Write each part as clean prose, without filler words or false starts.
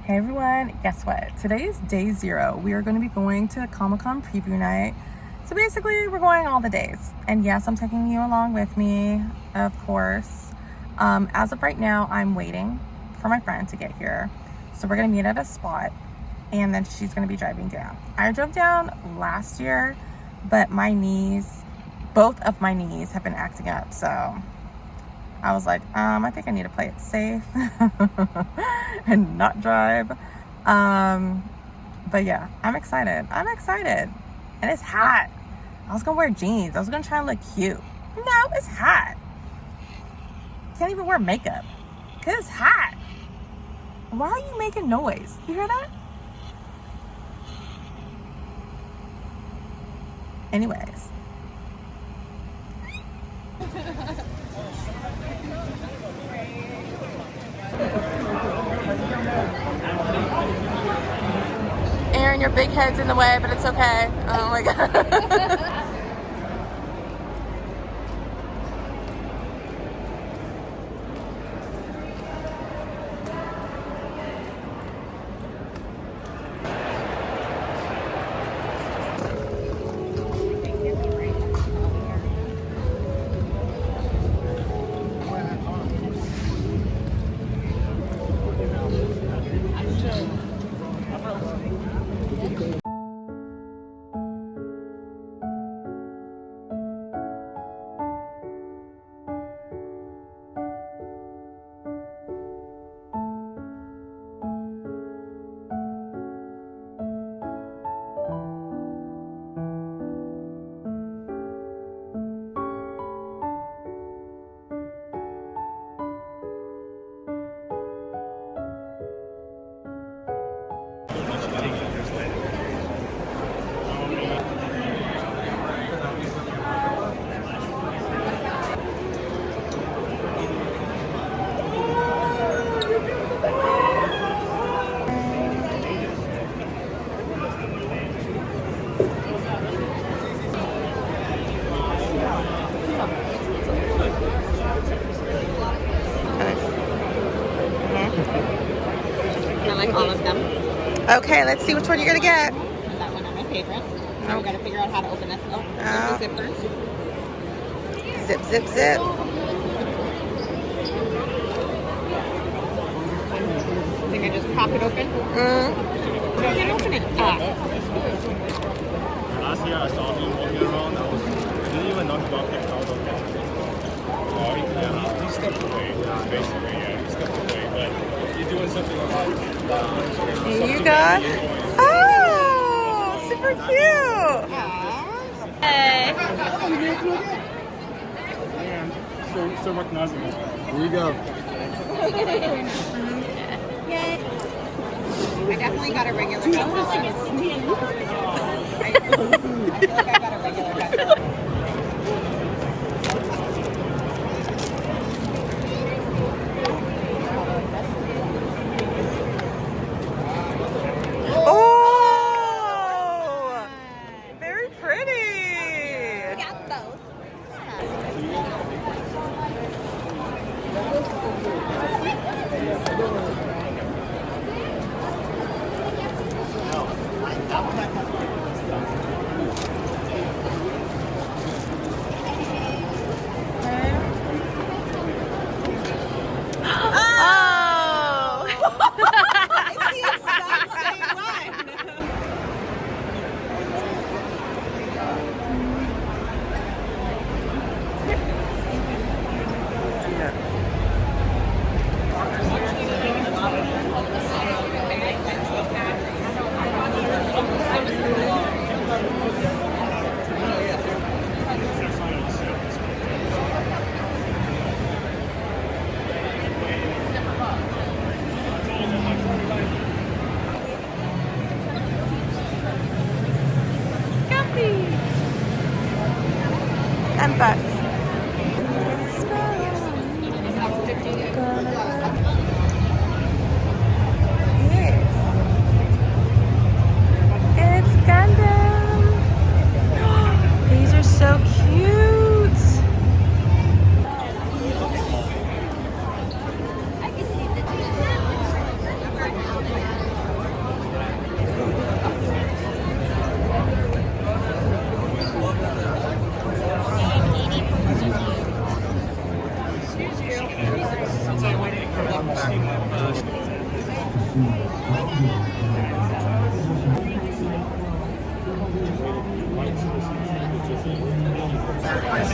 Hey everyone, guess what? Today is day 0. We are going to be going to Comic-Con preview night. So basically, we're going all the days. And yes, I'm taking you along with me, of course. As of right now, I'm waiting for my friend to get here. So we're going to meet at a spot, and then she's going to be driving down. I drove down last year, but my knees, both of my knees have been acting up. So I was like, I think I need to play it safe and not drive. But yeah, I'm excited. And it's hot. I was gonna wear jeans. I was gonna try and look cute. No, it's hot. Can't even wear makeup because it's hot. Why are you making noise? You hear that? Anyways. Aaron, your big head's in the way, but it's okay. Oh my god. I like all of them. Okay, let's see which one you're gonna get. That one is my favorite. Now we gotta figure out how to open this. Oh, there's a zipper. Zip, zip, zip. I think I just pop it open. No, I can't open it. Last year I saw him walking around. I didn't even know he walked out of it. He stepped away. Basically, yeah, he stepped away. But he's doing something about it. You got? Oh, super cute. Hey. Still recognizing it. Here you go. Yay. I definitely got a regular cut. I feel like I got a regular cut. $10.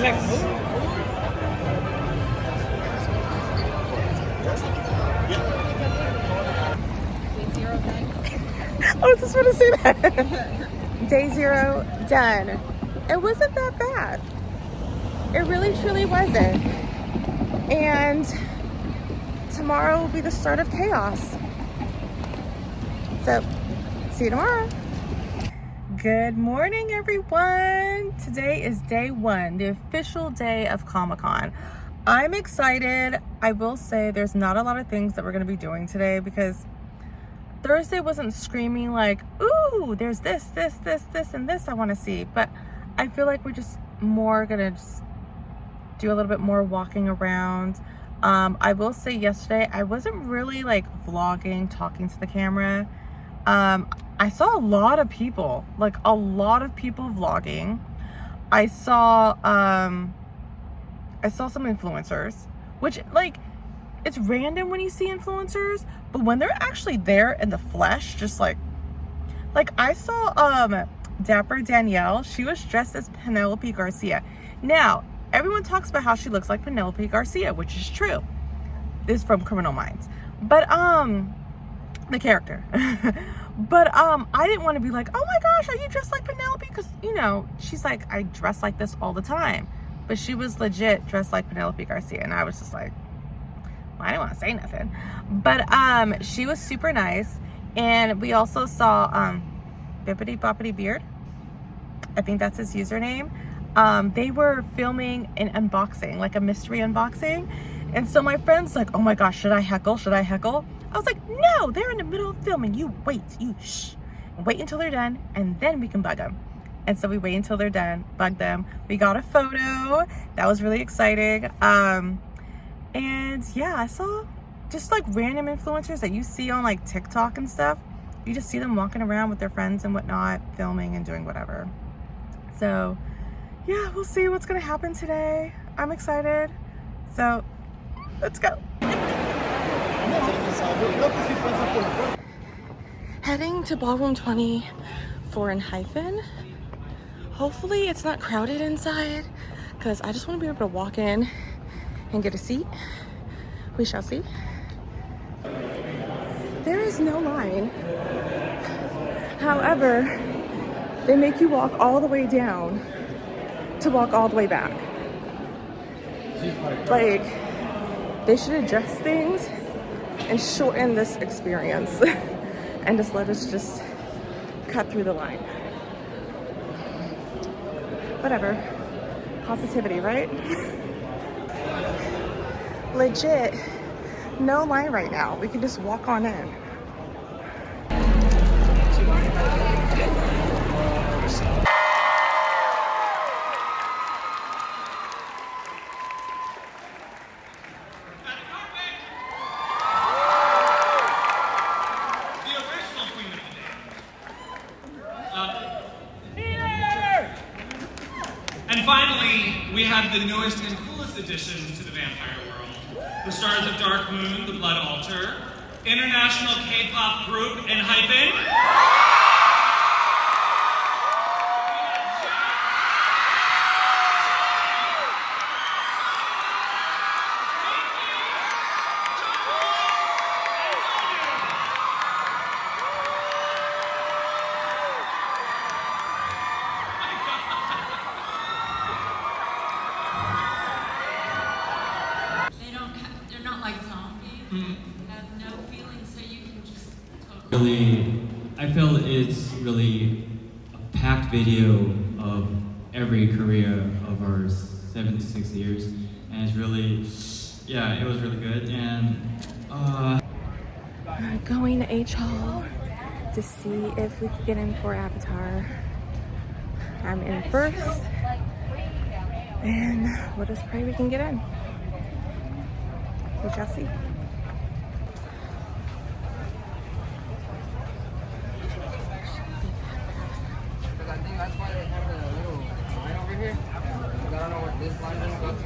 like, I was just going to say that. Day 0 done. It wasn't that bad. It really truly wasn't. And tomorrow will be the start of chaos. So, see you tomorrow. Good morning, everyone. Today is day 1, the official day of Comic-Con. I'm excited. I will say there's not a lot of things that we're going to be doing today because Thursday wasn't screaming like, ooh, there's this, and this I want to see. But I feel like we're just more going to just do a little bit more walking around. I will say yesterday, I wasn't really like vlogging, talking to the camera. I saw a lot of people vlogging. I saw some influencers, which like, it's random when you see influencers, but when they're actually there in the flesh, just like I saw Dapper Danielle. She was dressed as Penelope Garcia. Now, everyone talks about how she looks like Penelope Garcia, which is true. This is from Criminal Minds. But the character. But I didn't want to be like, oh my gosh, are you dressed like Penelope? Because, you know, she's like, I dress like this all the time. But she was legit dressed like Penelope Garcia, and I was just like, I didn't want to say nothing. But she was super nice. And we also saw Bippity Boppity Beard. I think that's his username. They were filming an unboxing, like a mystery unboxing. And so my friend's like, oh my gosh, should I heckle? I was like, no, they're in the middle of filming. You wait, shh. Wait until they're done, and then we can bug them. And so we wait until they're done, bug them. We got a photo. That was really exciting. And yeah, I saw just like random influencers that you see on like TikTok and stuff. You just see them walking around with their friends and whatnot, filming and doing whatever. So yeah, we'll see what's gonna happen today. I'm excited. So let's go. Heading to Ballroom 24 in Hyphen. Hopefully it's not crowded inside because I just want to be able to walk in and get a seat. We shall see. There is no line. However, they make you walk all the way down to walk all the way back. Like, they should address things and shorten this experience and just let us just cut through the line. Whatever. Positivity, right? Legit, no line right now. We can just walk on in. And finally, we have the newest and coolest additions to the vampire world. The stars of Dark Moon, The Blood Altar, international K-pop group ENHYPEN. They're not like zombies. They have no feelings, so you can just Really, I feel it's really a packed video of every career of our 7 to 6 years, and it's really, yeah, it was really good. And Going to H Hall to see if we can get in for Avatar. I'm in first, and let us pray we can get in. We shall see. I think that's why they have the little line over here. I don't know what this line is go to.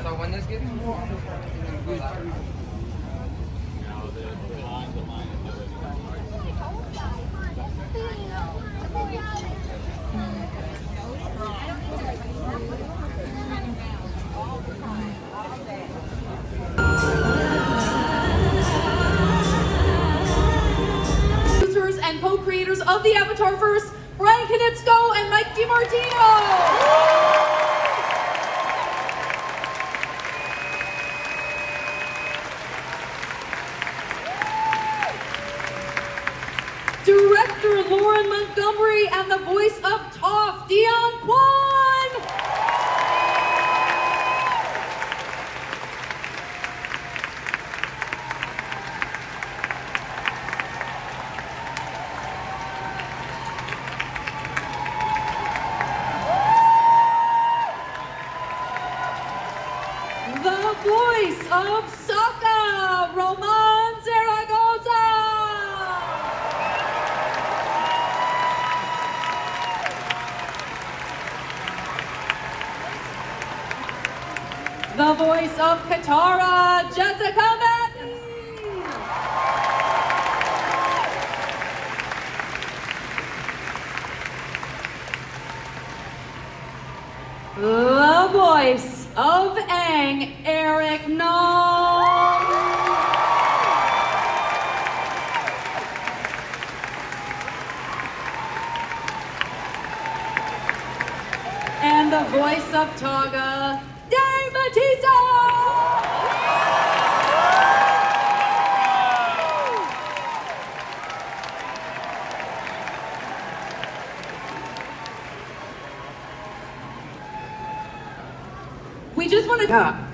So when this gets of the Avatarverse, Brian Konietzko and Mike DiMartino. Director Lauren Montgomery and the voice of Toph, Dion Kwan. The voice of Sokka, Roman Zaragoza. The voice of Katara, Jessica Madden. The voice of Aang, Eric Nam. And the voice of Togga, Dave Bautista! We just want to... Yeah,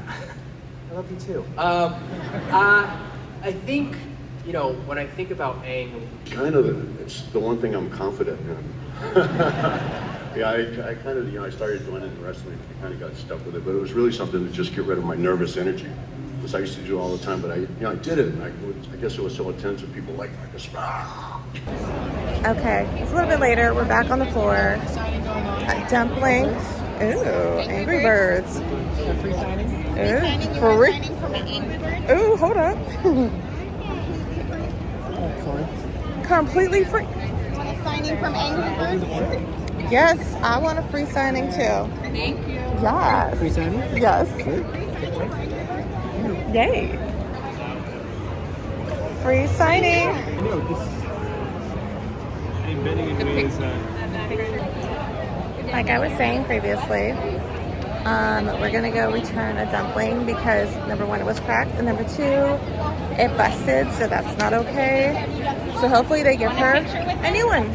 I love you too. I think, you know, when I think about Aang... Kind of, it's the one thing I'm confident in. Yeah, I kind of, you know, I started doing it in wrestling. I kind of got stuck with it, but it was really something to just get rid of my nervous energy. Because I used to do it all the time, but I did it, and I guess it was so intense that people liked it. Okay, it's a little bit later. We're back on the floor. Dumplings. Ooh, Angry Birds. Free signing? Ooh, free. Ooh, hold up. Completely free. Want a signing from Angry Birds? Yes, I want a free signing too. Thank you. Yes. Free signing? Yes. Yay. Free signing. I know, this I'm bending in ways Like I was saying previously, we're gonna go return a dumpling because number one, it was cracked, and number two, it busted, so that's not okay. So hopefully they give her a new one.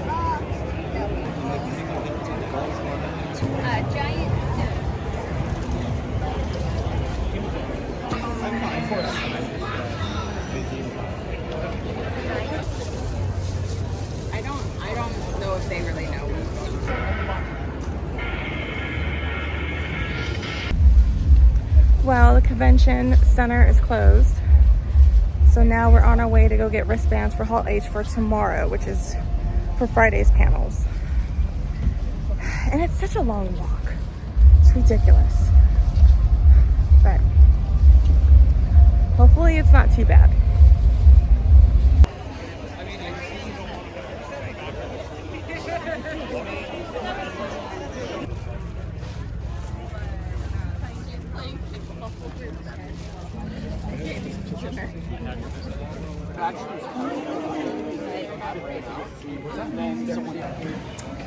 I don't know if they really know. Well, the convention center is closed. So now we're on our way to go get wristbands for Hall H for tomorrow, which is for Friday's panels. And it's such a long walk. It's ridiculous. But hopefully it's not too bad.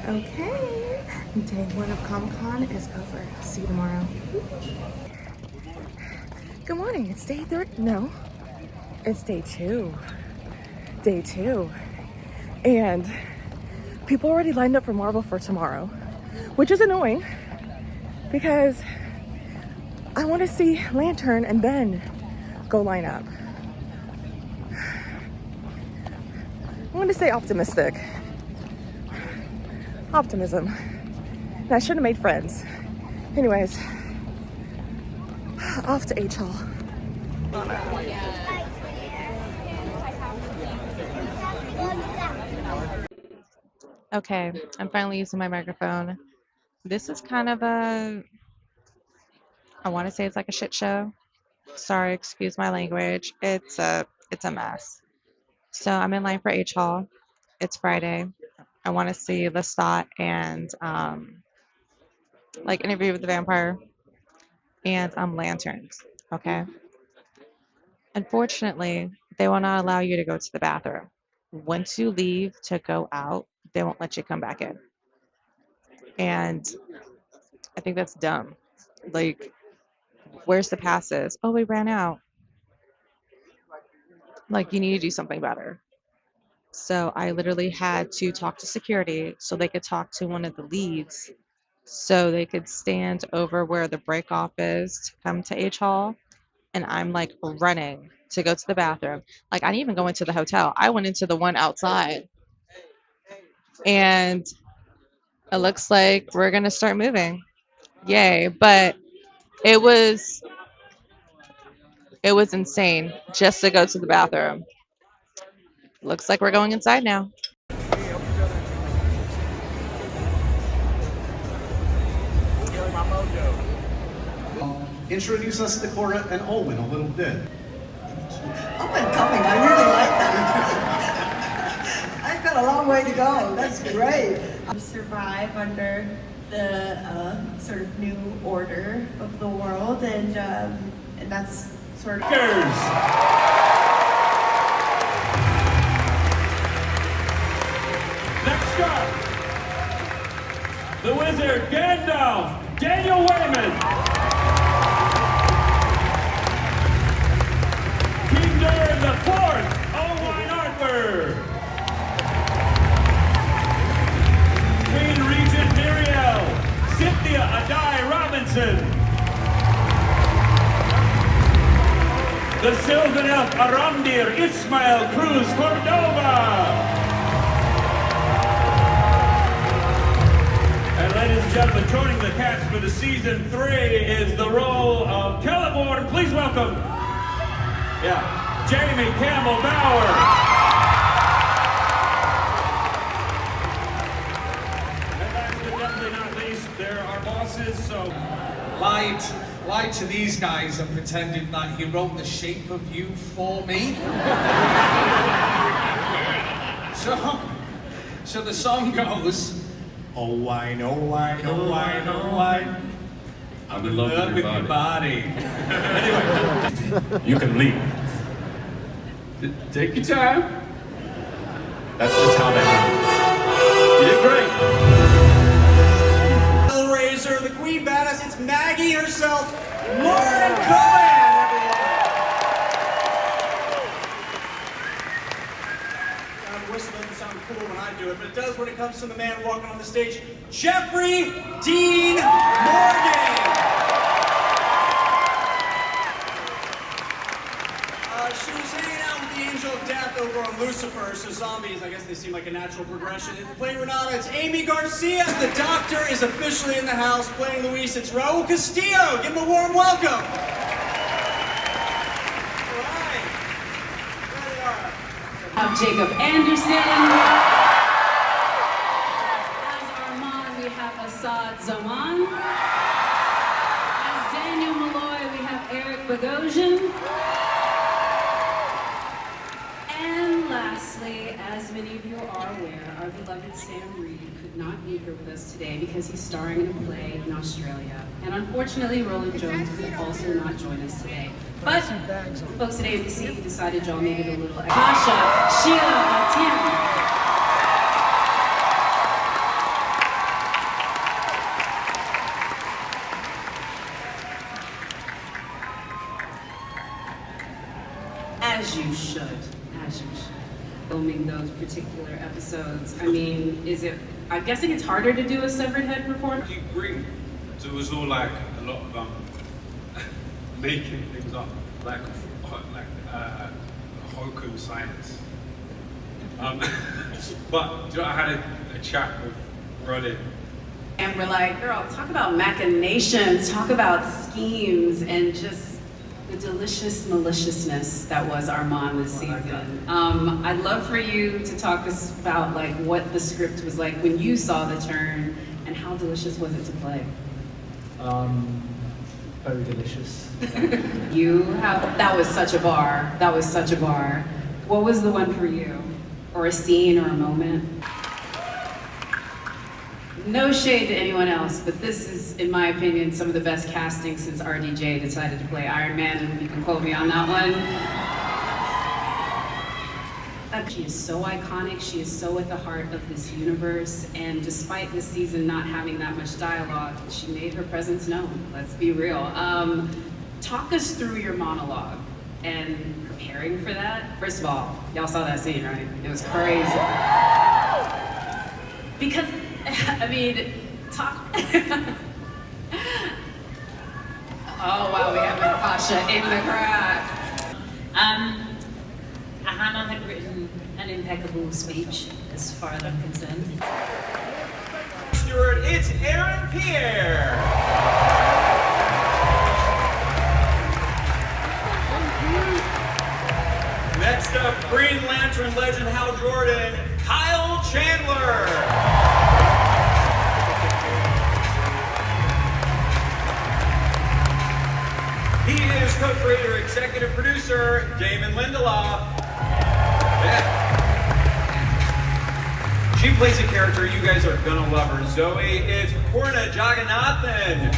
Okay, day one of Comic-Con is over. See you tomorrow. Good morning, it's day 3. No, it's day 2. Day 2. And people already lined up for Marvel for tomorrow, which is annoying because I want to see Lantern and then go line up. I want to stay optimistic. Optimism. And I should have made friends. Anyways, off to H Hall. Okay, I'm finally using my microphone. This is kind of I want to say it's like a shit show. Sorry, excuse my language. It's a mess. So I'm in line for H Hall. It's Friday. I want to see Lestat and like Interview with the Vampire and Lanterns. Okay. Unfortunately, they will not allow you to go to the bathroom. Once you leave to go out, they won't let you come back in. And I think that's dumb. Like, where's the passes? Oh, we ran out. Like, you need to do something better. So I literally had to talk to security so they could talk to one of the leads so they could stand over where the break off is to come to H Hall. And I'm like running to go to the bathroom. Like, I didn't even go into the hotel. I went into the one outside. And it looks like we're going to start moving. Yay. But it was insane just to go to the bathroom. Looks like we're going inside now. Introduce us to Cora and Olwen a little bit. Up and coming, I really like that. I've got a long way to go, that's great. Survive under the sort of new order of the world, and that's sort of... Next up, the wizard Gandalf, Daniel Wayman. King Durin the Fourth, Owain Arthur. Queen Regent Miriel, Cynthia Adai Robinson. The Sylvan Elf Aramdir Ismael Cruz Cordova. And ladies and gentlemen, joining the cast for the season 3 is the role of Celeborn. Please welcome, Jamie Campbell Bower. And last but definitely not least, there are bosses, so... Lied to these guys and pretended that he wrote The Shape of You for me. So the song goes, oh wine, oh wine, oh wine, oh wine. I'm in love with your body. Anyway, you can leave. Take your time. That's just how that goes. You did great. Hellraiser, the Queen Badass, it's Maggie herself, Lauren Cohen, everyone. The whistle doesn't sound cool when I do it, but it does when it comes to the man walking on the stage, Jeffrey Dean Morgan. She was hanging out with the Angel of Death over on Lucifer, so zombies, I guess they seem like a natural progression. Playing Renata, it's Amy Garcia. The Doctor is officially in the house. Playing Luis, it's Raul Castillo. Give him a warm welcome. All right. There they are. Have Jacob Anderson. As Armand, we have Assad Zaman. As Daniel Malloy, we have Eric Bogosian. And lastly, as many of you are aware, our beloved Sam Reed could not be here with us today because he's starring in a play in Australia. And unfortunately, Roland Jones could also not join us today. But folks at ABC decided y'all needed a little Kasha, Sheila, Tim. As you should. Filming those particular episodes. I mean, I'm guessing it's harder to do a severed head performance? You bring, so it was all like a lot of making things up, like Hoku science. But you know, I had a chat with Roland. And we're like, girl, talk about machinations, talk about schemes, and just the delicious maliciousness that was Armand this season. I'd love for you to talk us about like what the script was like when you saw the turn, and how delicious was it to play? Very delicious. That was such a bar. That was such a bar. What was the one for you? Or a scene or a moment? No shade to anyone else, but this is, in my opinion, some of the best casting since RDJ decided to play Iron Man, and you can quote me on that one. She is so iconic, she is so at the heart of this universe, and despite this season not having that much dialogue, she made her presence known, let's be real. Talk us through your monologue and preparing for that. First of all, y'all saw that scene, right? It was crazy. Because, I mean, talk. Oh wow, we have Natasha in the crowd. Hannah had written an impeccable speech, as far as I'm concerned. Stewart, it's Aaron Pierre. Next up, Green Lantern legend Hal Jordan, Kyle Chandler. He is co-creator, executive producer, Damon Lindelof. Yeah. She plays a character you guys are gonna love her. Zoe is Purna Jagannathan.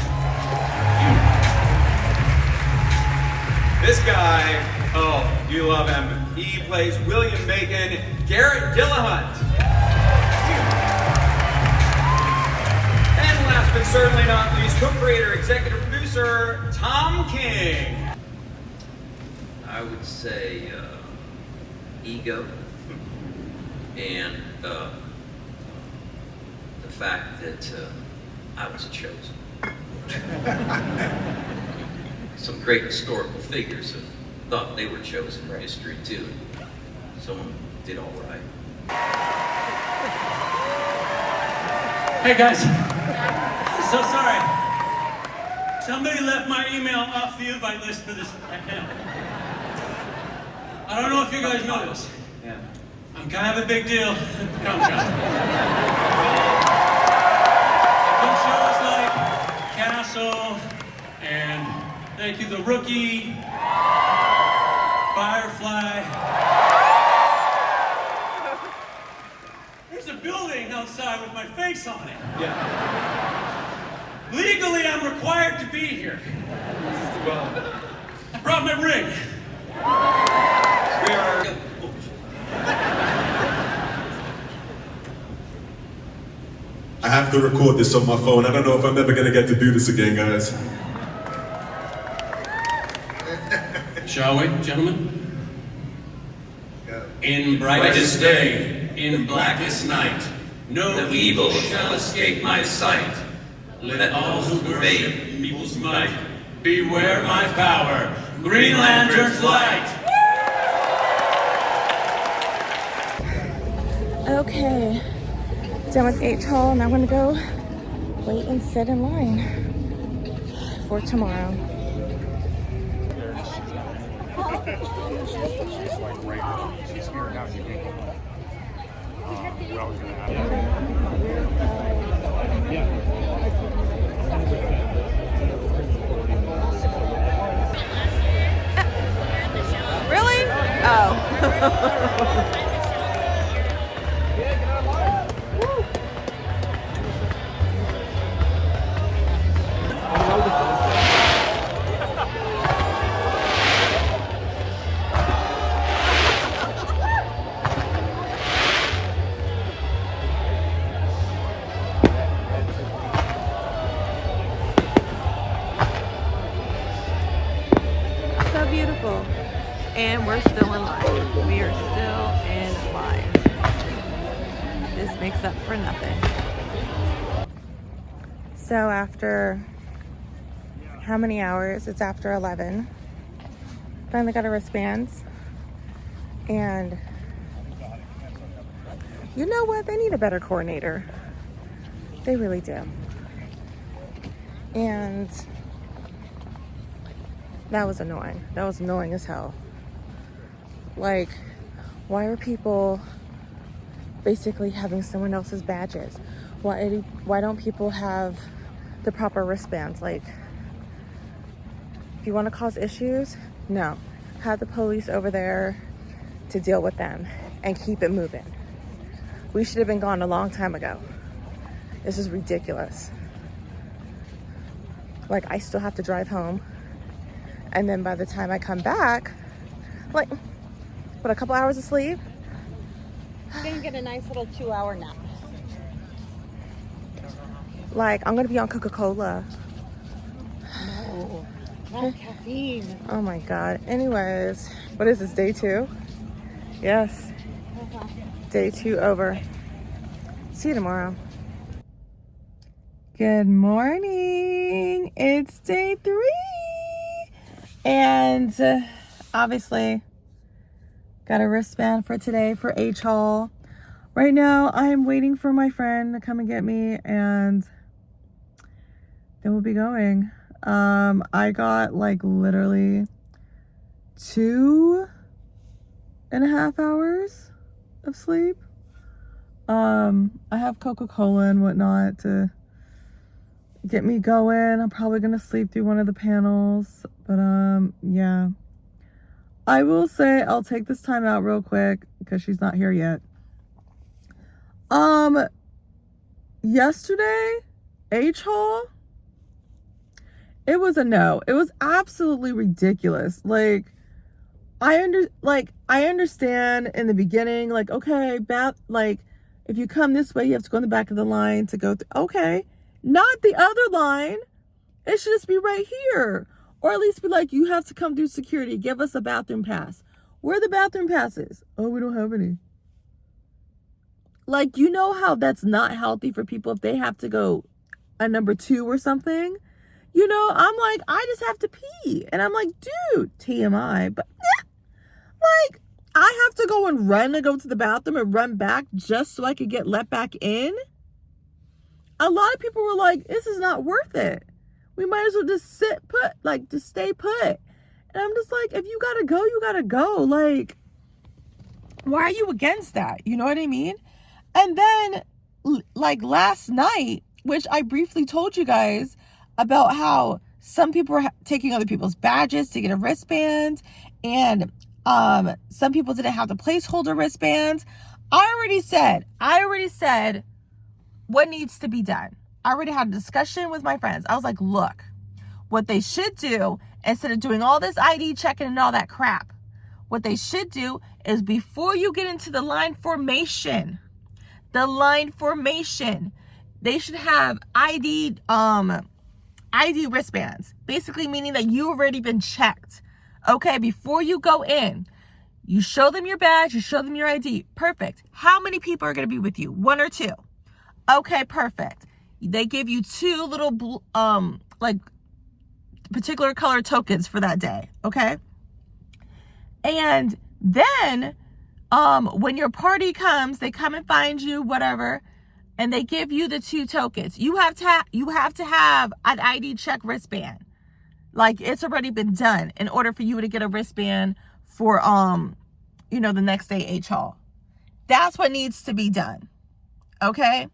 This guy, oh, you love him. He plays William Macon, Garrett Dillahunt. And last but certainly not least, co-creator, executive producer, Tom King. I would say ego and the fact that I was chosen. Some great historical figures have thought they were chosen in history too. Someone did all right. Hey guys, so sorry. Somebody left my email off the invite list for this panel. I don't know if you guys know this. Yeah. I'm kind of a big deal at the Comic-Con. Come shows like Castle and thank you, The Rookie, Firefly. There's a building outside with my face on it. Yeah. Legally, I'm required to be here. Well, I brought my ring. We are. I have to record this on my phone. I don't know if I'm ever gonna get to do this again, guys. Shall we, gentlemen? In brightest day, in blackest night, no evil shall escape my sight. Let all who worship people's might beware my power, Green Lantern's light. Okay, done with H-Hall, and I'm gonna go wait and sit in line for tomorrow. She's like right now. She's here now. She can't go home. What I was gonna ask. Yeah. Really? Oh. So beautiful. And we're still in line. We are still in line. This makes up for nothing. So after how many hours? It's after 11. Finally got our wristbands. And you know what? They need a better coordinator. They really do. And that was annoying. That was annoying as hell. Like, why are people basically having someone else's badges? Why don't people have the proper wristbands? Like, if you want to cause issues, no. Have the police over there to deal with them and keep it moving. We should have been gone a long time ago. This is ridiculous. Like, I still have to drive home. And then by the time I come back, like, what, a couple hours of sleep? I'm gonna get a nice little 2-hour nap. Like, I'm gonna be on Coca-Cola. No, not caffeine. Oh my God. Anyways, what is this, day 2? Yes. Day 2 over. See you tomorrow. Good morning. It's day 3. And obviously got a wristband for today for H-Haul. Right now, I'm waiting for my friend to come and get me, and then we'll be going. I got like literally 2.5 hours of sleep. I have Coca-Cola and whatnot to get me going. I'm probably gonna sleep through one of the panels, but yeah. I will say I'll take this time out real quick because she's not here yet. Yesterday, H-Haul, it was a no. It was absolutely ridiculous. Like, I understand in the beginning, like, okay, like, if you come this way, you have to go in the back of the line to go through. Okay, not the other line. It should just be right here. Or at least be like, you have to come through security. Give us a bathroom pass. Where are the bathroom passes? Oh, we don't have any. Like, you know how that's not healthy for people if they have to go a number 2 or something? You know, I'm like, I just have to pee. And I'm like, dude, TMI. But like, I have to go and run to go to the bathroom and run back just so I could get let back in. A lot of people were like, this is not worth it. We might as well just sit put, like, just stay put. And I'm just like, if you gotta go, you gotta go. Like, why are you against that? You know what I mean? And then, like, last night, which I briefly told you guys about how some people are taking other people's badges to get a wristband, and some people didn't have the placeholder wristbands. I already said what needs to be done. I already had a discussion with my friends. I was like, look, what they should do, instead of doing all this ID checking and all that crap, what they should do is before you get into the line formation, they should have ID wristbands, basically meaning that you've already been checked. Okay, before you go in, you show them your badge, you show them your ID. Perfect. How many people are going to be with you? 1 or 2? Okay, perfect. They give you 2 little like particular color tokens for that day. Okay, and then when your party comes, they come and find you, whatever, and they give you the 2 tokens. You have to have an ID check wristband. Like, it's already been done in order for you to get a wristband for you know, the next day H-Haul. That's what needs to be done. Okay?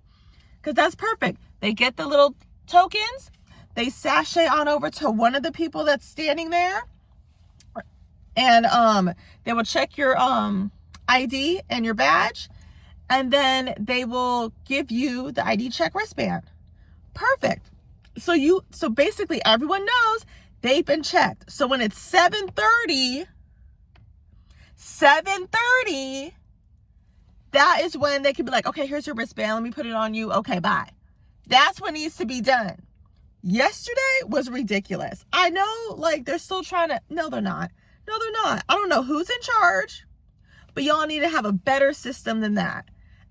Because that's perfect. They get the little tokens, they sashay on over to one of the people that's standing there, and they will check your ID and your badge, and then they will give you the ID check wristband. Perfect. So basically everyone knows they've been checked. So when it's 7:30, that is when they can be like, okay, here's your wristband. Let me put it on you. Okay, bye. That's what needs to be done. Yesterday was ridiculous. I know, like, they're still trying to, no, they're not. I don't know who's in charge, but y'all need to have a better system than that.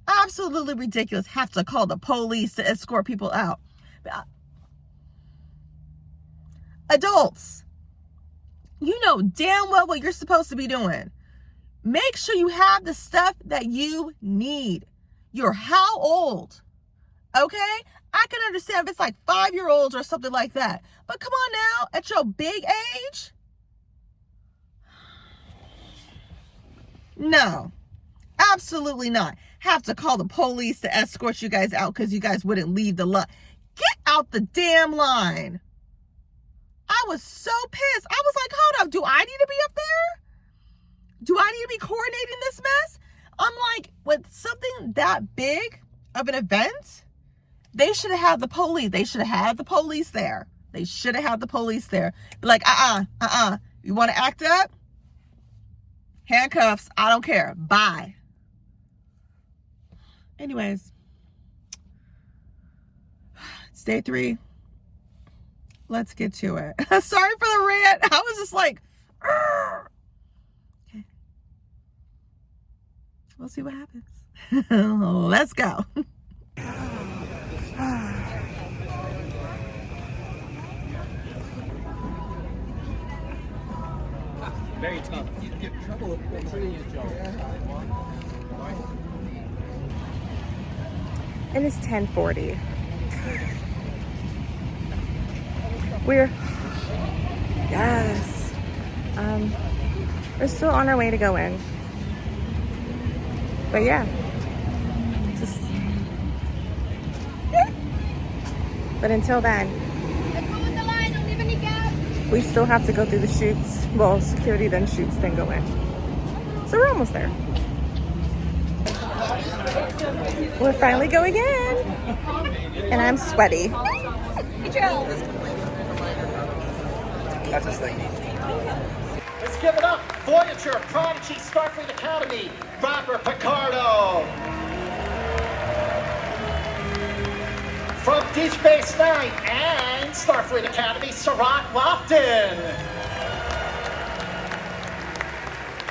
Absolutely ridiculous. Have to call the police to escort people out. Adults, you know damn well what you're supposed to be doing. Make sure you have the stuff that you need. You're how old? Okay? I can understand if it's like 5-year-olds or something like that. But come on now, at your big age? No, absolutely not. Have to call the police to escort you guys out because you guys wouldn't leave the line. Get out the damn line. I was so pissed. I was like, hold up, do I need to be up there? Do I need to be coordinating this mess? I'm like, with something that big of an event, they should have had the police. They should have had the police there. They should have had the police there. Be like, you want to act up? Handcuffs, I don't care. Bye. Anyways, it's day 3. Let's get to it. Sorry for the rant. I was just like, argh. Okay. We'll see what happens. Let's go. Very tough. You get in trouble with treating your job. And it's 10:40. We're still on our way to go in. But yeah, but until then, we still have to go through the chutes. Well, security then shoots, then go in. So we're almost there. We're finally going in. And I'm sweaty. That's his thing. Let's give it up. Voyager, Prodigy, Starfleet Academy, Robert Picardo. From Deep Space Nine and Starfleet Academy, Sarat Lofton.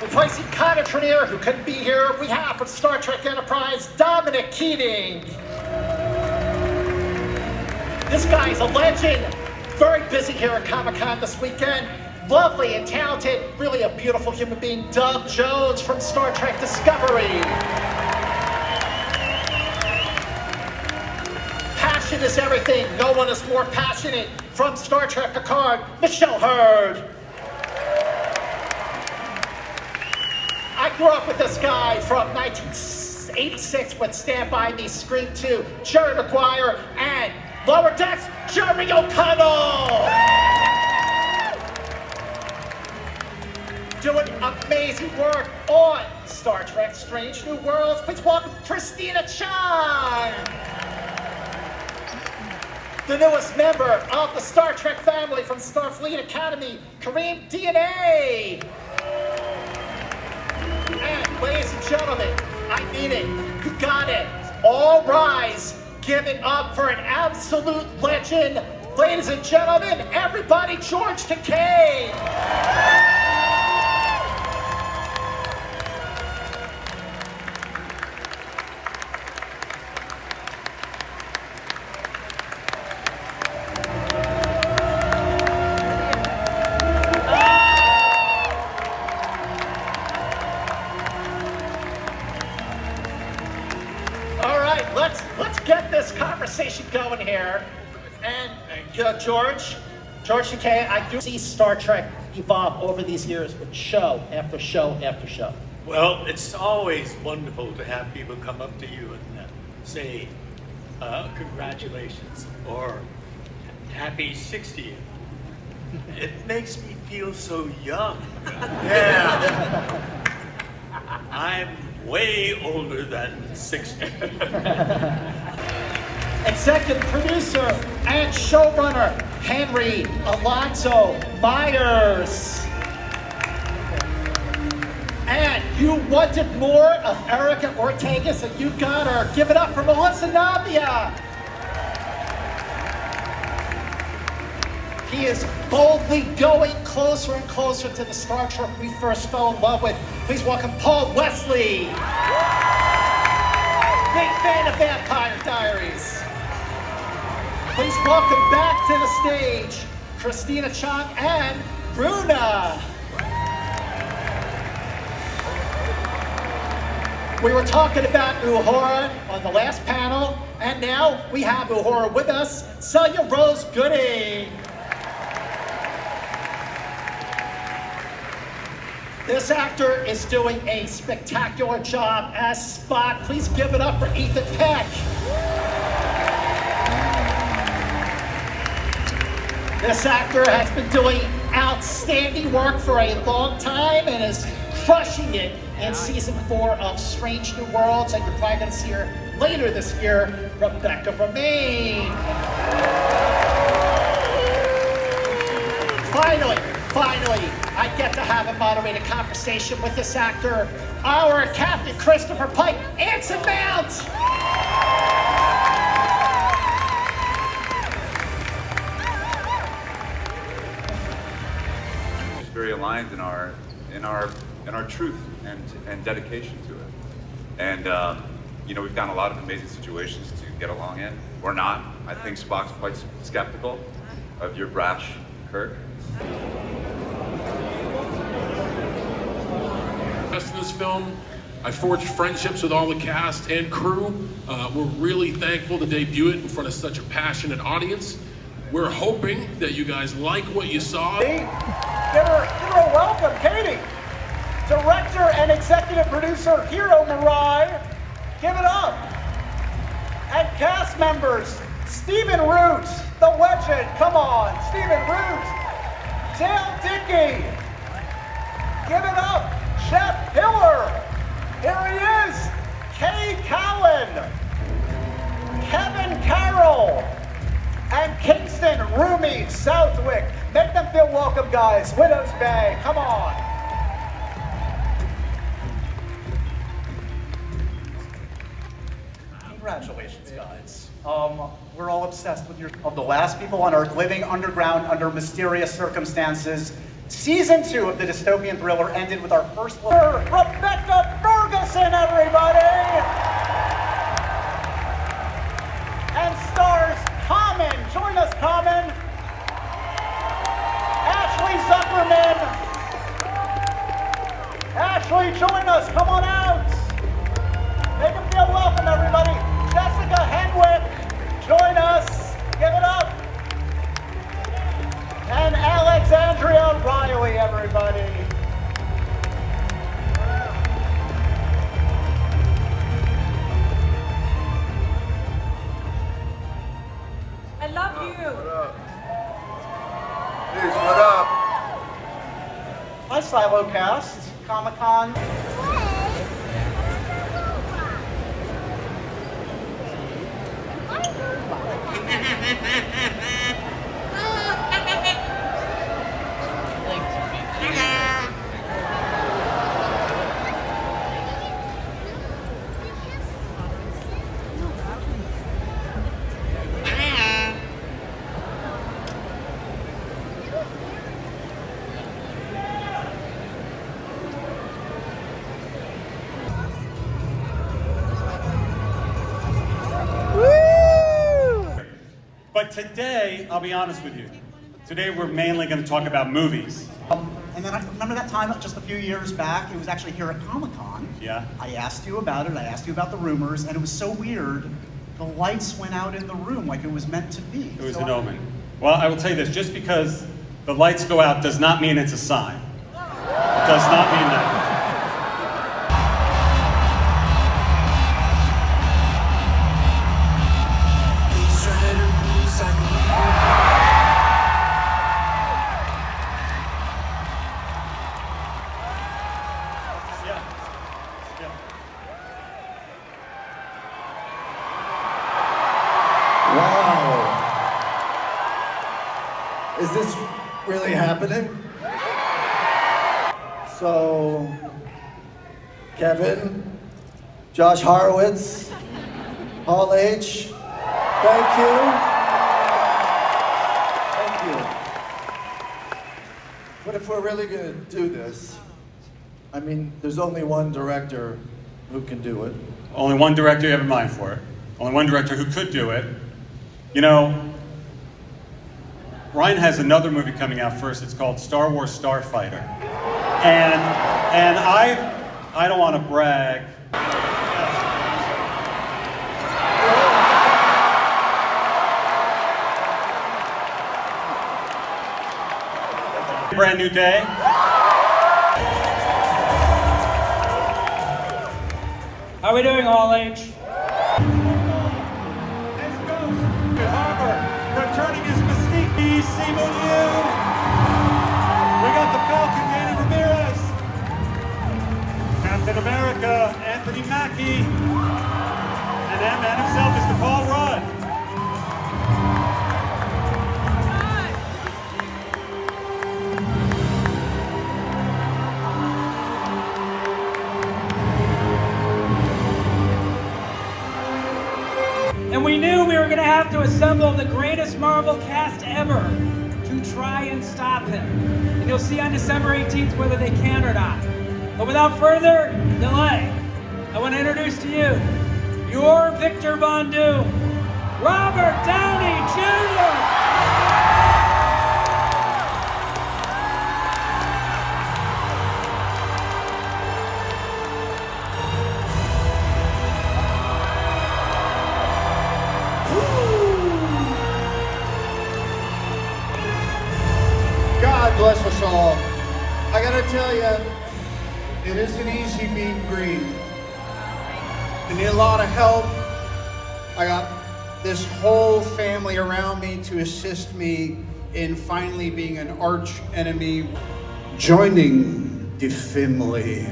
Replacing Connor Trenier, who couldn't be here, we have from Star Trek Enterprise, Dominic Keating. This guy's a legend. Very busy here at Comic-Con this weekend. Lovely and talented, really a beautiful human being, Doug Jones from Star Trek Discovery. Passion is everything. No one is more passionate. From Star Trek Picard, Michelle Hurd. I grew up with this guy from 1986 with Stand By Me, Scream 2, Jerry Maguire, and Lower Decks, Jeremy O'Connell! Doing amazing work on Star Trek Strange New Worlds. Please welcome Christina Chang! The newest member of the Star Trek family from Starfleet Academy, Kareem DNA! And ladies and gentlemen, I mean it, you got it. All rise, give it up for an absolute legend. Ladies and gentlemen, everybody, George Takei. Going here, and George Takei, I do see Star Trek evolve over these years with show after show after show. Well, it's always wonderful to have people come up to you and say, congratulations, or happy 60th. It makes me feel so young. Yeah. I'm way older than 60. Executive producer and showrunner, Henry Alonso Myers. And you wanted more of Erica Ortega, so you got her. Give it up for Melissa Navia. He is boldly going closer and closer to the Star Trek we first fell in love with. Please welcome Paul Wesley. Big fan of Vampire Diaries. Please welcome back to the stage, Christina Chang and Bruna. We were talking about Uhura on the last panel, and now we have Uhura with us, Celia Rose Gooding. This actor is doing a spectacular job as Spock. Please give it up for Ethan Peck. This actor has been doing outstanding work for a long time and is crushing it in season 4 of Strange New Worlds, and you're probably going to see her later this year, Rebecca Romijn. Finally, I get to have a moderated conversation with this actor, our Captain Christopher Pike, Anson Mount. very aligned in our truth and dedication to it. And you know, we've gotten a lot of amazing situations to get along in, or not. I think Spock's quite skeptical of your brash Kirk. Rest of this film, I forged friendships with all the cast and crew. We're really thankful to debut it in front of such a passionate audience. We're hoping that you guys like what you saw. Give her a welcome, Katie. Director and executive producer Hiro Murai. Give it up. And cast members, Stephen Root, the legend. Come on, Stephen Root. Dale Dickey. Give it up. Jeff Hiller. Here he is. Kay Cowan. Kevin Carroll. And Kingston Rumi Southwick. Make them feel welcome, guys. Widows Bay, come on. Congratulations, guys. We're all obsessed with of the last people on Earth living underground under mysterious circumstances. Season 2 of the dystopian thriller ended with our first look. Rebecca Ferguson, everybody! And stars Common. Join us, Common. Ashley Zuckerman. Ashley, join us. Come on out. Make them feel welcome, everybody. Jessica Henwick, join us. Give it up. And Alexandria Riley, everybody. I love you. What up? Peace, what up? Hi, Silocast, Comic-Con. But today, I'll be honest with you, today we're mainly going to talk about movies. And then I remember that time just a few years back, it was actually here at Comic-Con. Yeah. I asked you about it, I asked you about the rumors, and it was so weird. The lights went out in the room like it was meant to be. It was an omen. Well, I will tell you this, just because the lights go out does not mean it's a sign. It does not mean that. Is this really happening? So, Kevin, Josh Horowitz, Paul H., thank you. Thank you. But if we're really gonna do this, I mean, there's only one director who can do it. Only one director you have in mind for it. Only one director who could do it. You know, Ryan has another movie coming out first. It's called Star Wars Starfighter. And I don't want to brag. Brand new day. How are we doing, All H? Returning his mystique, Simu Liu. We got the Falcon, Danny Ramirez. Captain America, Anthony Mackie. And Ant-Man himself, Mr. Paul Rudd. And we knew we were going to have to assemble the greatest Marvel cast ever to try and stop him. And you'll see on December 18th whether they can or not. But without further delay, I want to introduce to you your Victor Von Doom, Robert Downey Jr. God bless us all. I gotta tell you, it isn't easy being green. I need a lot of help. I got this whole family around me to assist me in finally being an arch enemy. Joining the family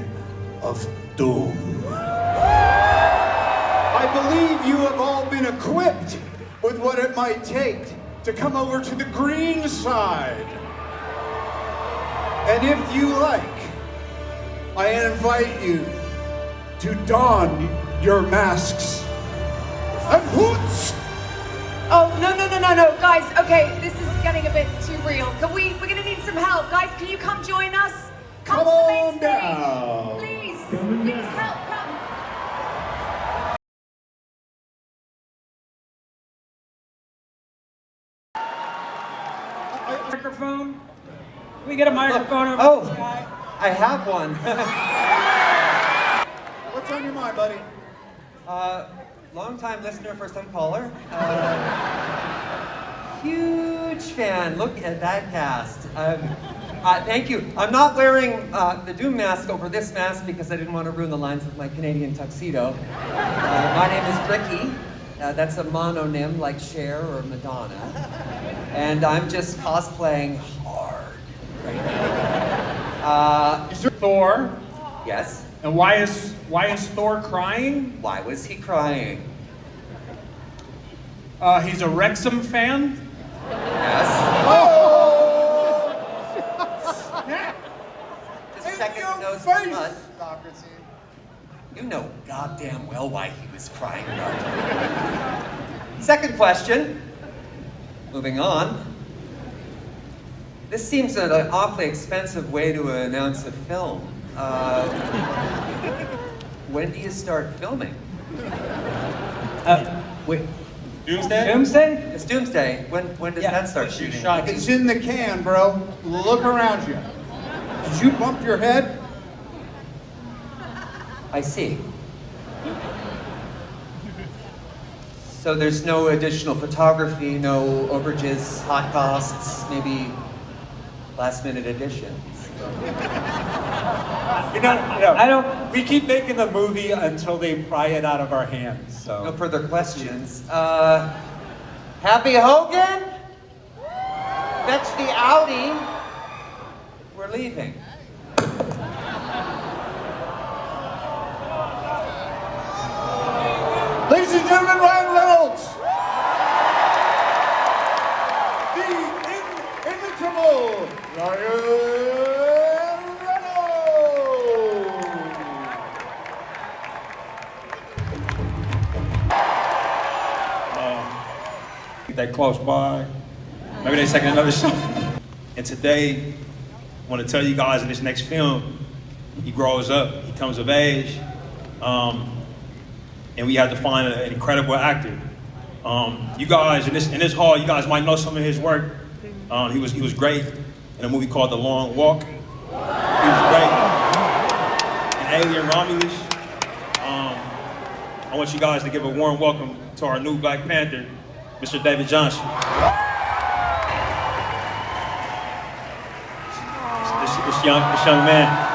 of doom. I believe you have all been equipped with what it might take to come over to the green side. And if you like, I invite you to don your masks and hoods. Oh, no, guys, okay, this is getting a bit too real. We're gonna need some help. Guys, can you come join us? Come to the main stage. Down. Please, please help, come. Microphone? Can we get a microphone over Oh, this guy? I have one. What's on your mind, buddy? Long-time listener, first-time caller. Huge fan. Look at that cast. Thank you. I'm not wearing the Doom mask over this mask because I didn't want to ruin the lines of my Canadian tuxedo. My name is Ricky. That's a mononym like Cher or Madonna. And I'm just cosplaying hard right now. Is there Thor? Yes. And why is Thor crying? Why was he crying? He's a Wrexham fan? Yes. Oh! Just checking the nose for blood. You know goddamn well why he was crying about it. Second question. Moving on. This seems an awfully expensive way to announce a film. When do you start filming? Wait. Doomsday? Doomsday? It's Doomsday. When does that start shooting? It's in the can, bro. Look around you. Did you bump your head? I see. So there's no additional photography, no overages, hot costs, maybe last-minute additions. We keep making the movie until they pry it out of our hands, so. No further questions. Happy Hogan? Fetch the Audi. We're leaving. Ladies and gentlemen, Ryan Reynolds! The inimitable Ryan They close by. Maybe they're taking another shot. And today, I want to tell you guys in this next film, he grows up, he comes of age, and we had to find an incredible actor. You guys in this hall, you guys might know some of his work. He was great in a movie called The Long Walk. He was great in Alien Romulus. I want you guys to give a warm welcome to our new Black Panther, Mr. David Johnson. This young man.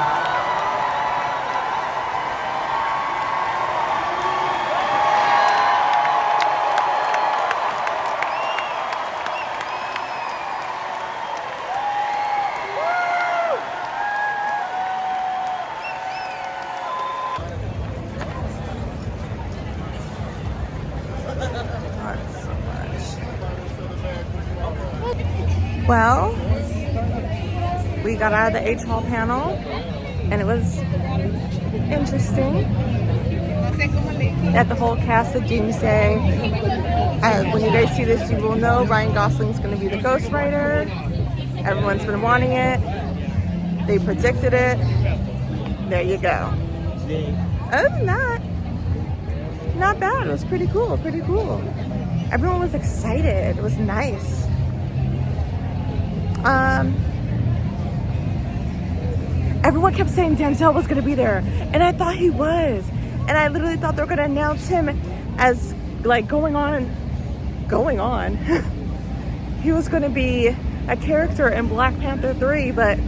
Well, we got out of the H Hall panel and it was interesting. At the whole cast of Doomsday. When you guys see this, you will know Ryan Gosling's going to be the Ghost Rider. Everyone's been wanting it. They predicted it. There you go. Other than that, not bad. It was pretty cool, pretty cool. Everyone was excited. It was nice. Everyone kept saying Denzel was gonna be there, and I thought he was. And I literally thought they were gonna announce him as like going on. He was gonna be a character in Black Panther 3, but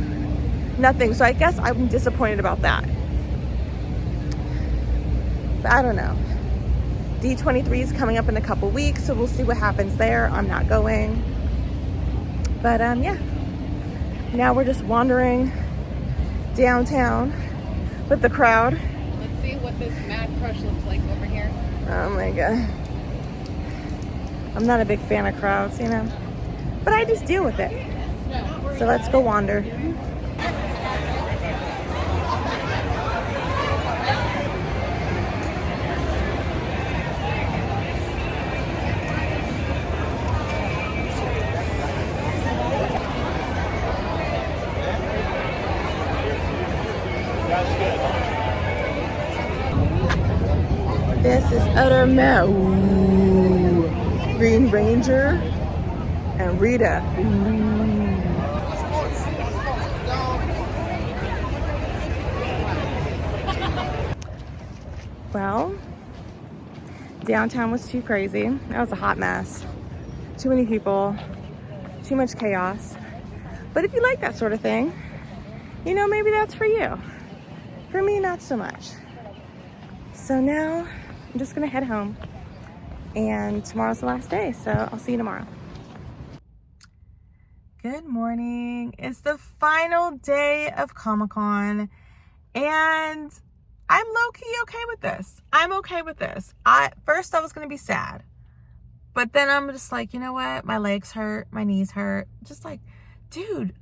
nothing. So I guess I'm disappointed about that. But I don't know. D23 is coming up in a couple weeks, so we'll see what happens there. I'm not going. But yeah. Now we're just wandering downtown with the crowd. Let's see what this mad crush looks like over here. Oh my God. I'm not a big fan of crowds, you know, but I just deal with it. So let's go wander. This is Utter Mel, Green Ranger, and Rita. Well, downtown was too crazy. That was a hot mess. Too many people, too much chaos. But if you like that sort of thing, you know, maybe that's for you. For me, not so much. So now I'm just gonna head home, and tomorrow's the last day, so I'll see you tomorrow. Good morning. It's the final day of Comic-Con, and I'm low-key okay with this. I'm okay with this. First I was gonna be sad, but then I'm just like, you know what? My legs hurt, my knees hurt. Just like, dude,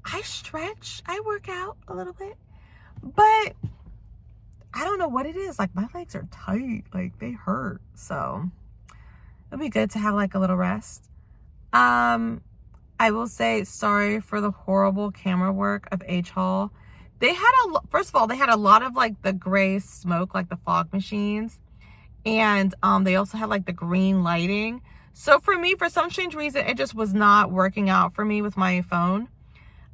I stretch, I work out a little bit, but I don't know what it is. Like, my legs are tight, like they hurt. So it'll be good to have like a little rest. I will say sorry for the horrible camera work of H Hall. They had first of all, they had a lot of like the gray smoke, like the fog machines. And they also had like the green lighting. So for me, for some strange reason, it just was not working out for me with my phone.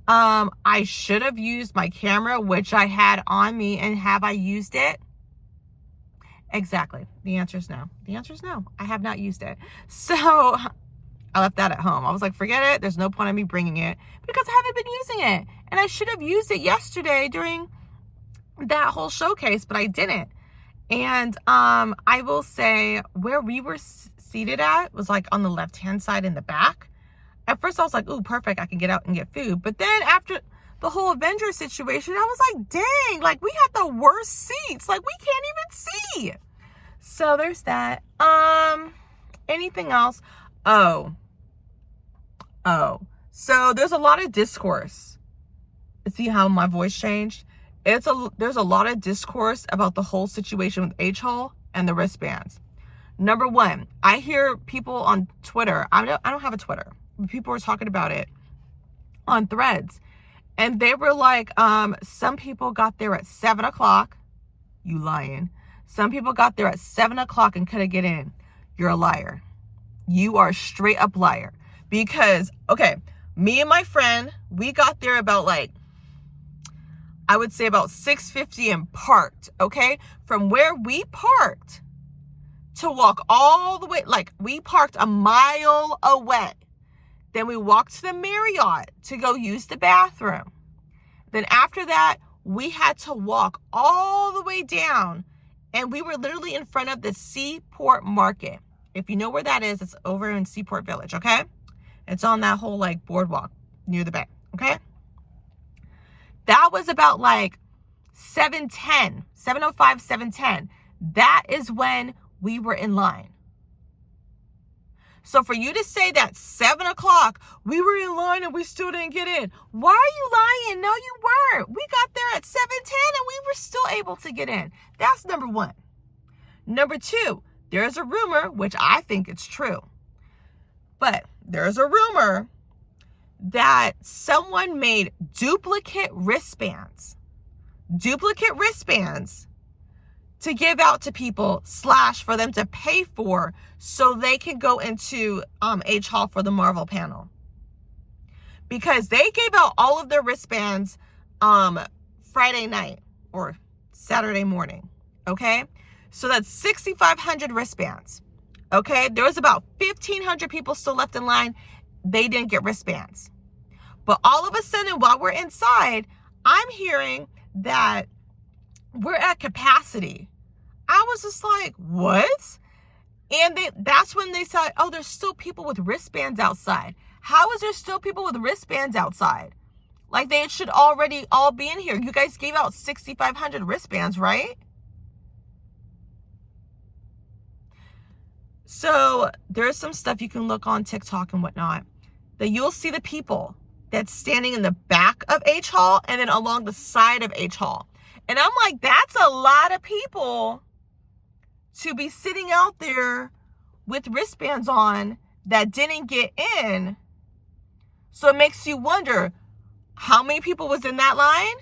I should have used my camera, which I had on me, and have I used it? Exactly. The answer is no. The answer is no. I have not used it. So I left that at home. I was like, forget it. There's no point in me bringing it because I haven't been using it. And I should have used it yesterday during that whole showcase, but I didn't. And I will say where we were seated at was like on the left-hand side in the back. At first I was like, ooh, perfect, I can get out and get food. But then after the whole Avengers situation, I was like, dang, like we had the worst seats. Like we can't even see. So there's that. Anything else? Oh. So there's a lot of discourse. See how my voice changed? There's a lot of discourse about the whole situation with H Hall and the wristbands. Number one, I hear people on Twitter. I don't have a Twitter. People were talking about it on Threads, and they were like, some people got there at 7 o'clock. You lying. Some people got there at 7 o'clock and couldn't get in. You're a liar. You are a straight up liar. Because, okay, me and my friend, we got there about like, I would say about 6:50 and parked, okay? From where we parked to walk all the way, like we parked a mile away. Then we walked to the Marriott to go use the bathroom. Then after that, we had to walk all the way down, and we were literally in front of the Seaport Market. If you know where that is, it's over in Seaport Village, okay? It's on that whole like boardwalk near the bay, okay? That was about like 7:10, 7:05, 7:10. That is when we were in line. So for you to say that 7 o'clock, we were in line and we still didn't get in. Why are you lying? No, you weren't. We got there at 7:10 and we were still able to get in. That's number one. Number two, there's a rumor, which I think it's true, but there's a rumor that someone made duplicate wristbands to give out to people / for them to pay for so they can go into H Hall for the Marvel panel. Because they gave out all of their wristbands Friday night or Saturday morning, okay? So that's 6,500 wristbands, okay? There was about 1,500 people still left in line. They didn't get wristbands. But all of a sudden, while we're inside, I'm hearing that we're at capacity. I was just like, what? And that's when they said, oh, there's still people with wristbands outside. How is there still people with wristbands outside? Like, they should already all be in here. You guys gave out 6,500 wristbands, right? So there's some stuff you can look on TikTok and whatnot that you'll see the people that's standing in the back of H Hall and then along the side of H Hall. And I'm like, that's a lot of people to be sitting out there with wristbands on that didn't get in. So it makes you wonder, how many people was in that line?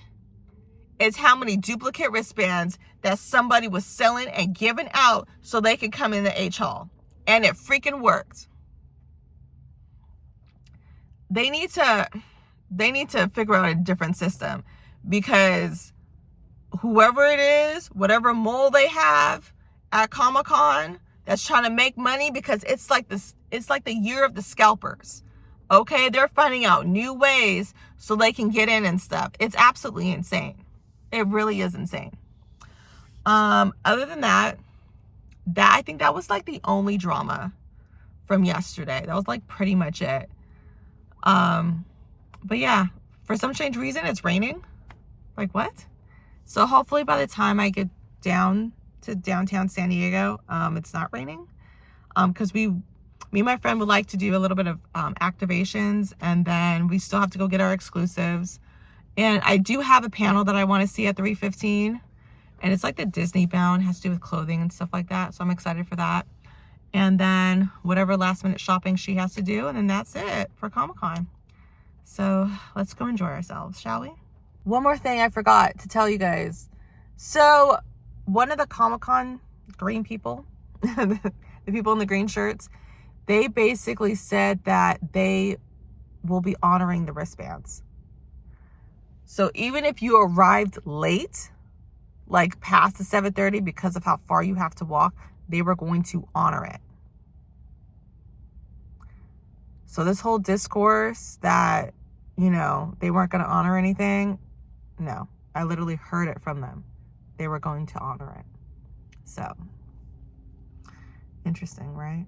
It's how many duplicate wristbands that somebody was selling and giving out so they could come in the H Hall. And it freaking worked. They need to figure out a different system, because whoever it is, whatever mole they have at Comic-Con that's trying to make money, because it's like the year of the scalpers. Okay, they're finding out new ways so they can get in and stuff. It's absolutely insane. It really is insane. Other than that, I think that was like the only drama from yesterday. That was like pretty much it. But yeah, for some strange reason, it's raining. Like, what? So hopefully by the time I get down to downtown San Diego, it's not raining. Because me and my friend would like to do a little bit of activations, and then we still have to go get our exclusives. And I do have a panel that I want to see at 3:15, and it's like the Disney bound, has to do with clothing and stuff like that. So I'm excited for that. And then whatever last minute shopping she has to do, and then that's it for Comic-Con. So let's go enjoy ourselves, shall we? One more thing I forgot to tell you guys. So one of the Comic-Con green people, the people in the green shirts, they basically said that they will be honoring the wristbands. So even if you arrived late, like past the 7:30, because of how far you have to walk, they were going to honor it. So this whole discourse that, you know, they weren't going to honor anything, no, I literally heard it from them. They were going to honor it. So, interesting, right?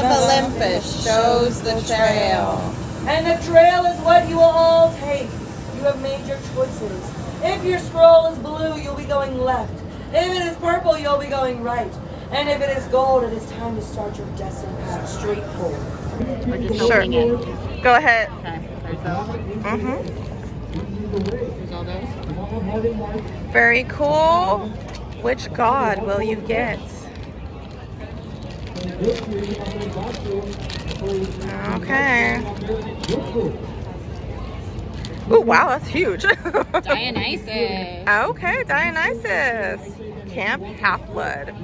Olympus shows the trail. And the trail is what you will all take. You have made your choices. If your scroll is blue, you'll be going left. If it is purple, you'll be going right. And if it is gold, it is time to start your destined path straight forward. We're just Sure. opening it. Go ahead. Okay, there's those. There's all those. Very cool. Which god will you get? Okay. Oh, wow, that's huge. Dionysus. Okay, Dionysus. Camp Half-Blood.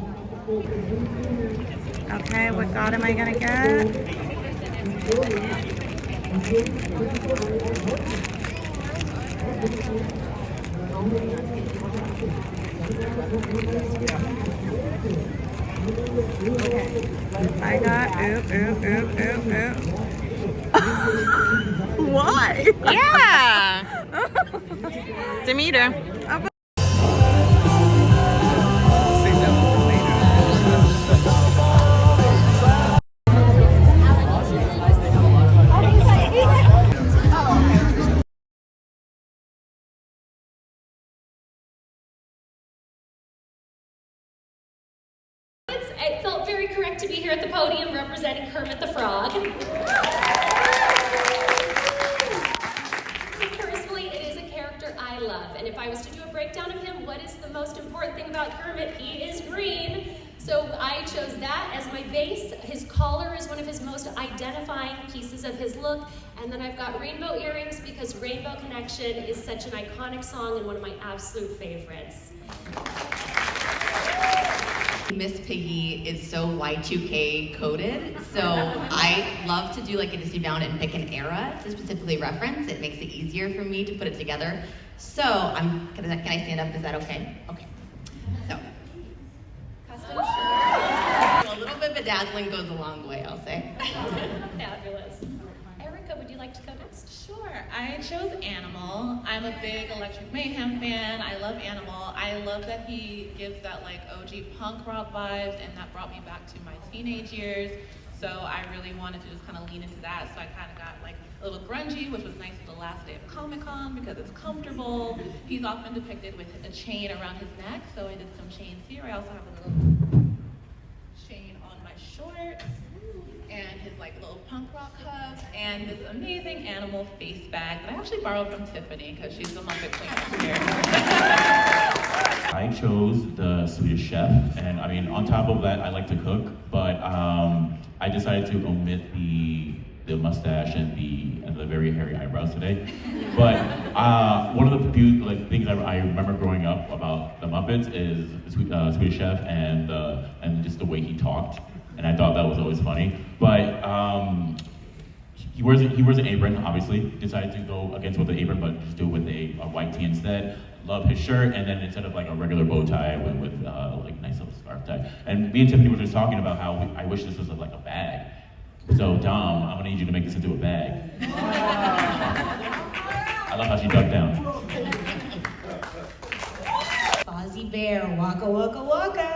Okay, what god am I gonna get? I got Why? Yeah. Demeter. very correct to be here at the podium representing Kermit the Frog. Personally, it is a character I love, and if I was to do a breakdown of him, what is the most important thing about Kermit? He is green. So I chose that as my base. His collar is one of his most identifying pieces of his look. And then I've got rainbow earrings because Rainbow Connection is such an iconic song and one of my absolute favorites. Miss Piggy is so Y2K coded, so I love to do like a Disney Bound and pick an era to specifically reference. It makes it easier for me to put it together. So can I stand up? Is that okay? Okay. So. A little bit bedazzling goes a long way, I'll say. Fabulous. Erica, would you like to go next? Sure. I chose Animal. I'm a big Electric Mayhem fan. I love Animal. I love that he gives that like OG punk rock vibes, and that brought me back to my teenage years. So I really wanted to just kind of lean into that. So I kind of got like a little grungy, which was nice for the last day of Comic-Con because it's comfortable. He's often depicted with a chain around his neck, so I did some chains here. I also have a little chain on my shorts and his like little punk rock cuffs and this amazing Animal face bag that I actually borrowed from Tiffany because she's the Muppet Queen up here. I chose the Swedish Chef, and I mean, on top of that, I like to cook, but I decided to omit the mustache and the very hairy eyebrows today. But one of the few things I remember growing up about the Muppets is the Swedish Chef and just the way he talked, and I thought that was always funny. But he wears an apron, obviously. Decided to go against with the apron, but just do it with a white tee instead. Love his shirt, and then instead of like a regular bow tie, I went with like nice little scarf tie. And me and Tiffany were just talking about how I wish this was like a bag. So Dom, I'm gonna need you to make this into a bag. I love how she ducked down. Fozzie Bear, waka waka waka.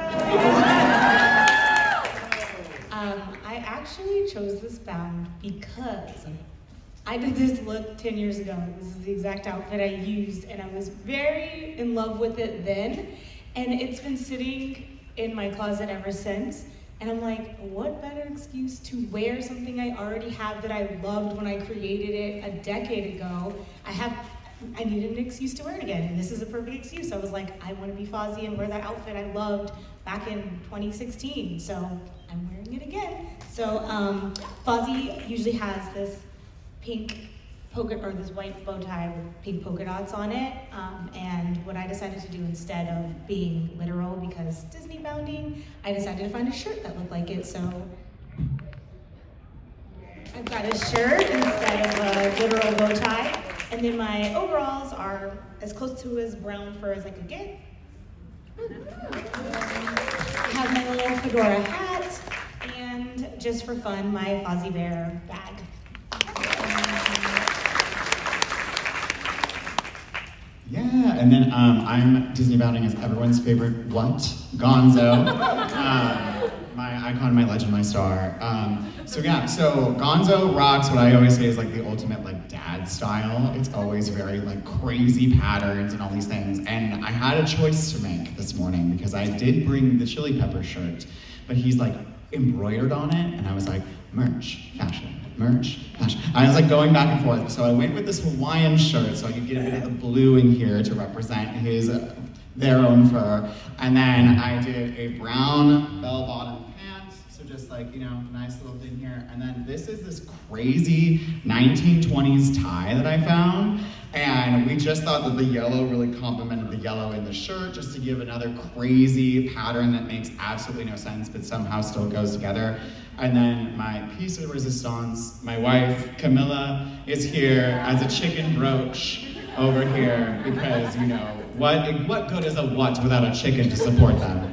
I actually chose this bound because I did this look 10 years ago. This is the exact outfit I used, and I was very in love with it then, and it's been sitting in my closet ever since. And I'm like, what better excuse to wear something I already have that I loved when I created it a decade ago? I needed an excuse to wear it again, and this is a perfect excuse. I was like, I want to be Fozzie and wear that outfit I loved back in 2016, so I'm wearing it again. So Fozzie usually has this pink this white bow tie with pink polka dots on it, and what I decided to do instead of being literal, because Disney bounding, I decided to find a shirt that looked like it, so I've got a shirt instead of a literal bow tie, and then my overalls are as close to as brown fur as I could get. I have my little fedora hat, and just for fun, my Fozzie Bear bag. Yeah, and then I'm Disney bounding as everyone's favorite what? Gonzo. My icon, my legend, my star. So Gonzo rocks what I always say is like the ultimate like dad style. It's always very like crazy patterns and all these things. And I had a choice to make this morning because I did bring the chili pepper shirt, but he's like embroidered on it, and I was like, merch, fashion. Merch, fashion. I was like going back and forth, so I went with this Hawaiian shirt so I could get a bit of the blue in here to represent their own fur, and then I did a brown bell-bottom pants, so just like, nice little thing here, and then this is this crazy 1920s tie that I found, and we just thought that the yellow really complemented the yellow in the shirt, just to give another crazy pattern that makes absolutely no sense but somehow still goes together. And then my piece de resistance, my wife, Camilla, is here as a chicken brooch over here because, what good is a what without a chicken to support them?